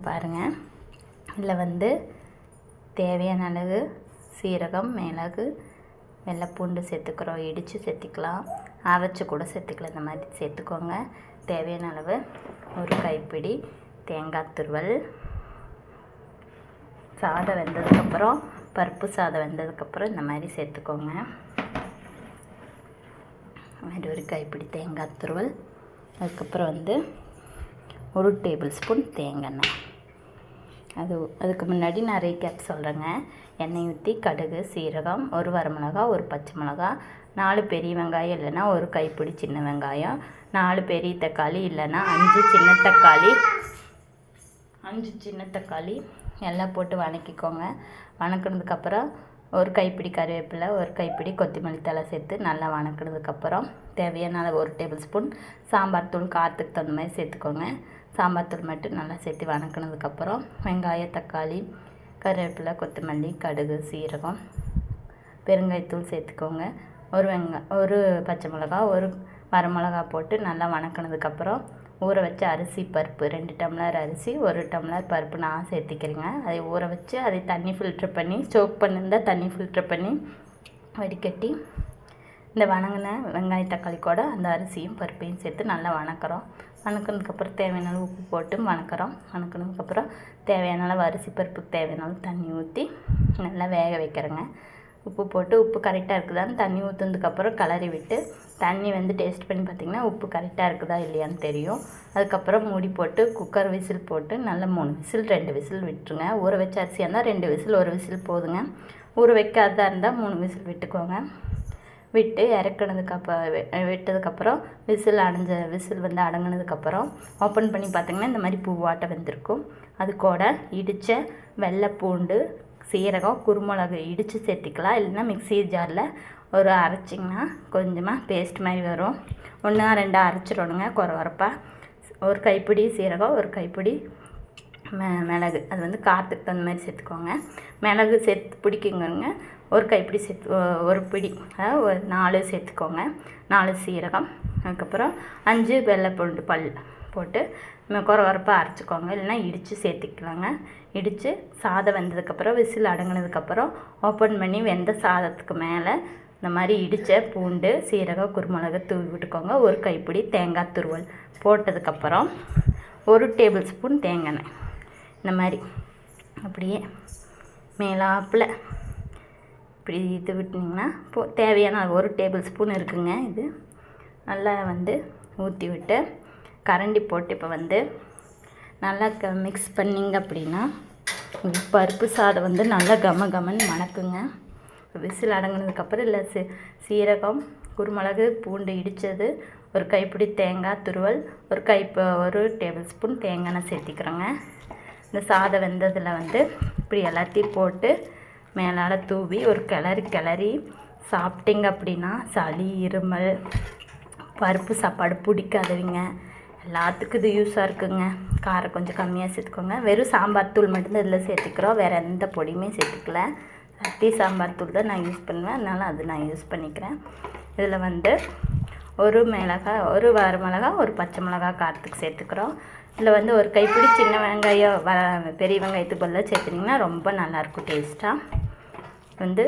பாருங்கள். இதில் வந்து தேவையான அளவு சீரகம், மிளகு, வெள்ளைப்பூண்டு சேர்த்துக்கிறோம். இடித்து சேர்த்துக்கலாம், அரைச்சி கூட சேர்த்துக்கலாம். இந்த மாதிரி சேர்த்துக்கோங்க. தேவையான அளவு ஒரு கைப்பிடி தேங்காய் துருவல். சாதம் வெந்ததுக்கப்புறம், பருப்பு சாதம் வெந்ததுக்கப்புறம் இந்த மாதிரி சேர்த்துக்கோங்க. மாதிரி ஒரு கைப்பிடி தேங்காய் துருவல். அதுக்கப்புறம் வந்து 1 டேபிள் ஸ்பூன் தேங்காய் எண்ணெய். அதுக்கு முன்னாடி நான் ரீகேப் சொல்கிறேங்க. எண்ணெய் ஊற்றி கடுகு, சீரகம், 1 வரமிளகா, 1 பச்சை மிளகா, 4 பெரிய வெங்காயம் இல்லைன்னா 1 கைப்பிடி சின்ன வெங்காயம், 4 பெரிய தக்காளி இல்லைன்னா 5 சின்ன தக்காளி எல்லாம் போட்டு வதக்கிக்கோங்க. வதக்கினதுக்கப்புறம் 1 கைப்பிடி கருவேப்பிலை, 1 கைப்பிடி கொத்தமல்லி தழை சேர்த்து நல்லா வதக்கினதுக்கப்புறம் தேவையான அளவு 1 டேபிள் ஸ்பூன் சாம்பார் தூள், காரத்துக்கு தகுந்த மாதிரி சேர்த்துக்கோங்க. சாம்பார் தூள் மட்டும் நல்லா சேர்த்து வதக்கினதுக்கப்புறம் வெங்காயம், தக்காளி, கருவேப்பிலை, கொத்தமல்லி, கடுகு, சீரகம், பெருங்காயத்தூள் சேர்த்துக்கோங்க. 1 பச்சை மிளகா, 1 வரமிளகா போட்டு நல்லா வதக்கினதுக்கப்புறம் ஊற வச்ச அரிசி, பருப்பு 2 டம்ளர் அரிசி, 1 டம்ளர் பருப்பு நான் சேர்த்திக்கிறேங்க. அதை ஊற வச்சு அதை தண்ணி ஃபில்ட்ரு பண்ணி, சோக் பண்ணியிருந்தால் தண்ணி ஃபில்ட்ரு பண்ணி வடிகட்டி இந்த வதங்கின வெங்காய தக்காளி கூட அந்த அரிசியும் பருப்பையும் சேர்த்து நல்லா வதக்குறோம். வதக்கினதுக்கப்புறம் தேவையான அளவு உப்பு போட்டு வதக்குறோம். வதக்கினதுக்கப்புறம் தேவையான அளவு அரிசி பருப்புக்கு தேவையான அளவு தண்ணி ஊற்றி நல்லா வேக வைக்கிறேங்க. உப்பு போட்டு உப்பு கரெக்டாக இருக்குதான்னு தண்ணி ஊற்றுனதுக்கப்புறம் கிளறி விட்டு தண்ணி வந்து டேஸ்ட் பண்ணி பார்த்திங்கன்னா உப்பு கரெக்டாக இருக்குதா இல்லையான்னு தெரியும். அதுக்கப்புறம் மூடி போட்டு குக்கர் விசில் போட்டு நல்லா 3 விசில் 2 விசில் விட்டுருங்க. ஊற வச்ச அரிசியாக இருந்தால் 2 விசில் 1 விசில் போதுங்க. ஊற வைக்காததாக இருந்தால் 3 விசில் விட்டுக்கோங்க. விட்டு விட்டதுக்கப்புறம் விசில் வந்து அடங்கினதுக்கப்புறம் ஓப்பன் பண்ணி பார்த்திங்கன்னா இந்த மாதிரி பூவாட்டை வந்திருக்கும். அது கூட இடித்த வெள்ளைப்பூண்டு, சீரகம், குருமிளகு இடித்து சேர்த்திக்கலாம். இல்லைன்னா மிக்ஸி ஜாரில் அரைச்சிங்கன்னா கொஞ்சமாக பேஸ்ட் மாதிரி வரும். 1 2 அரைச்சிடணுங்க குறப்பாக. 1 கைப்பிடி சீரகம், 1 கைப்பிடி மிளகு, அது வந்து காரத்துக்கு தகுந்த மாதிரி சேர்த்துக்கோங்க. மிளகு சேர்த்து பிடிக்குங்க. 1 கைப்பிடி சேர்த்து 1 பிடி, அதாவது 4 சேர்த்துக்கோங்க. 4 சீரகம், அதுக்கப்புறம் 5 வெள்ளைப்பூண்டு பல் போட்டு குறப்பாக அரைச்சிக்கோங்க. இல்லைன்னா இடித்து சேர்த்துக்கலாங்க. இடித்து சாதம் வெந்ததுக்கப்புறம் விசில் அடங்கினதுக்கப்புறம் ஓப்பன் பண்ணி வெந்த சாதத்துக்கு மேலே இந்த மாதிரி இடித்த பூண்டு, சீரகம், குருமிளகு தூவி விட்டுக்கோங்க. 1 கைப்பிடி தேங்காய் துருவல் போட்டதுக்கப்புறம் 1 டேபிள் ஸ்பூன் தேங்காய் எண்ணெய் இந்த மாதிரி அப்படியே மேலாப்பில் இப்படி இது விட்டிங்கன்னா தேவையான 1 டேபிள் ஸ்பூன் இருக்குங்க. இது நல்லா வந்து ஊற்றி விட்டு கரண்டி போட்டு இப்போ வந்து நல்லா மிக்ஸ் பண்ணிங்க அப்படின்னா பருப்பு சாதம் வந்து நல்லா கமன்னு மணக்குங்க. விசில் அடங்கினதுக்கப்புறம் இல்லை சீரகம், குருமிளகு, பூண்டு இடித்தது, 1 கைப்பிடி தேங்காய் துருவல், 1 டேபிள் ஸ்பூன் தேங்காய் எண்ணெய் சேர்த்திக்கிறோங்க. இந்த சாதம் வெந்ததில் வந்து இப்படி எல்லாத்தையும் போட்டு மேலால் தூவி ஒரு கிளறி சாப்பிட்டிங்க அப்படின்னா சளி, இருமல், பருப்பு சாப்பாடு பிடிக்காதவங்க எல்லாத்துக்கும் இது யூஸாக இருக்குங்க. காரம் கொஞ்சம் கம்மியாக சேர்த்துக்கோங்க. வெறும் சாம்பார் தூள் மட்டும்தான் இதில் சேர்த்துக்கிறோம். வேறு எந்த பொடியுமே சேர்த்துக்கல. சட்டி சாம்பார் தூள் தான் நான் யூஸ் பண்ணுவேன், அதனால் அது நான் யூஸ் பண்ணிக்கிறேன். இதில் வந்து 1 மிளகாய், 1 வரமிளகா, 1 பச்சை மிளகா காரத்துக்கு சேர்த்துக்கிறோம். இதில் வந்து 1 கைப்பிடி சின்ன வெங்காயம் பெரிய வெங்காயத்துக்கு பதிலாக சேர்த்துனிங்கன்னா ரொம்ப நல்லாயிருக்கும் டேஸ்ட்டாக. வந்து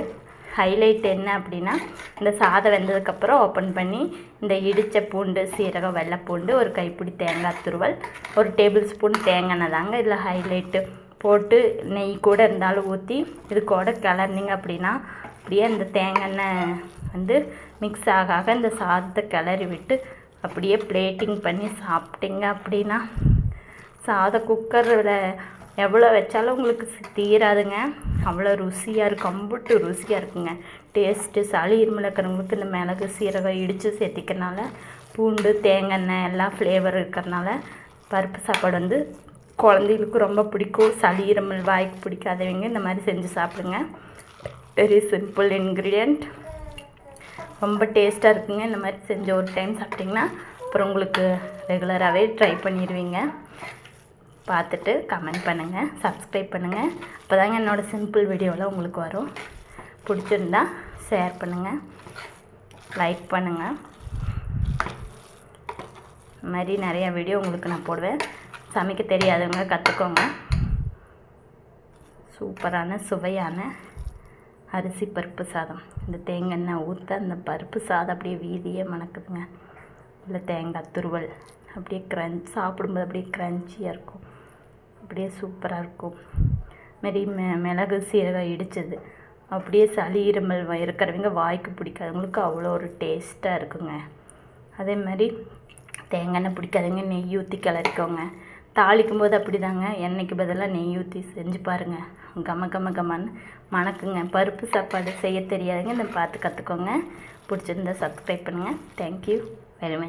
ஹைலைட் என்ன அப்படின்னா இந்த சாதம் வெந்ததுக்கப்புறம் ஓப்பன் பண்ணி இந்த இடித்த பூண்டு, சீரகம், வெள்ளைப்பூண்டு, 1 கைப்பிடி தேங்காய் துருவல், 1 டேபிள் ஸ்பூன் தேங்காய் எண்ணெய் தாங்க இதில் ஹைலைட்டு. போட்டு நெய் கூட இருந்தாலும் ஊற்றி இது கூட கிளறினீங்க அப்படின்னா அப்படியே அந்த தேங்காய் எண்ணெய் வந்து மிக்ஸ் ஆக இந்த சாதத்தை கிளறி விட்டு அப்படியே பிளேட்டிங் பண்ணி சாப்பிட்டிங்க அப்படின்னா சாதம் குக்கரில் எவ்வளோ வச்சாலும் உங்களுக்கு தீராதுங்க. அவ்வளோ ருசியாக இருக்கும், அம்புட்டு ருசியாக இருக்குங்க டேஸ்ட்டு. சளி இருமல் இருக்கிறவங்களுக்கு இந்த மிளகு, சீரகம் இடித்து சேர்த்திக்கிறனால, பூண்டு, தேங்காய் எண்ணெய் எல்லாம் ஃப்ளேவர் இருக்கிறனால பருப்பு சாப்பாடு வந்து குழந்தைகளுக்கு ரொம்ப பிடிக்கும். சளி இருமல் வாய்க்கு பிடிக்காதவங்க இந்த மாதிரி செஞ்சு சாப்பிடுங்க. வெரி சிம்பிள் இன்க்ரீடியண்ட், ரொம்ப டேஸ்ட்டாக இருக்குங்க. இந்த மாதிரி செஞ்சு ஒரு டைம் சாப்பிட்டிங்கன்னா அப்புறம் உங்களுக்கு ரெகுலராகவே ட்ரை பண்ணிடுவீங்க. பார்த்துட்டு கமெண்ட் பண்ணுங்கள், சப்ஸ்கிரைப் பண்ணுங்கள். அப்போ தாங்க என்னோடய சிம்பிள் வீடியோவில் உங்களுக்கு வரும். பிடிச்சிருந்தா ஷேர் பண்ணுங்கள், லைக் பண்ணுங்கள். இந்த மாதிரி நிறையா வீடியோ உங்களுக்கு நான் போடுவேன். சமைக்க தெரியாதவங்க கற்றுக்கோங்க. சூப்பரான சுவையான அரிசி பருப்பு சாதம். இந்த தேங்காய் எண்ணெய் ஊற்ற அந்த பருப்பு சாதம் அப்படியே வீதியே மணக்குதுங்க. இல்லை தேங்காய் துருவல் அப்படியே சாப்பிடும்போது அப்படியே க்ரன்ச்சியாக இருக்கும். அப்படியே சூப்பராக இருக்கும். மாரி மிளகு சீரகம் இடித்தது அப்படியே சளி இருமல் இருக்கிறவங்க வாய்க்கு பிடிக்காதவங்களுக்கு அவ்வளோ ஒரு டேஸ்ட்டாக இருக்குங்க. அதே மாதிரி தேங்காய் எண்ணெய் பிடிக்காதவங்க நெய் ஊற்றி கிளறிக்கோங்க. தாளிக்கும் போது அப்படி தாங்க, எண்ணெய்க்கு பதிலாக நெய் ஊற்றி செஞ்சு பாருங்கள். கம்மன்னு மணக்குங்க. பருப்பு சாப்பாடு செய்ய தெரியாதுங்க, இதை பார்த்து கற்றுக்கோங்க. பிடிச்சிருந்தா சப்ஸ்கிரைப் பண்ணுங்கள். Thank you very much.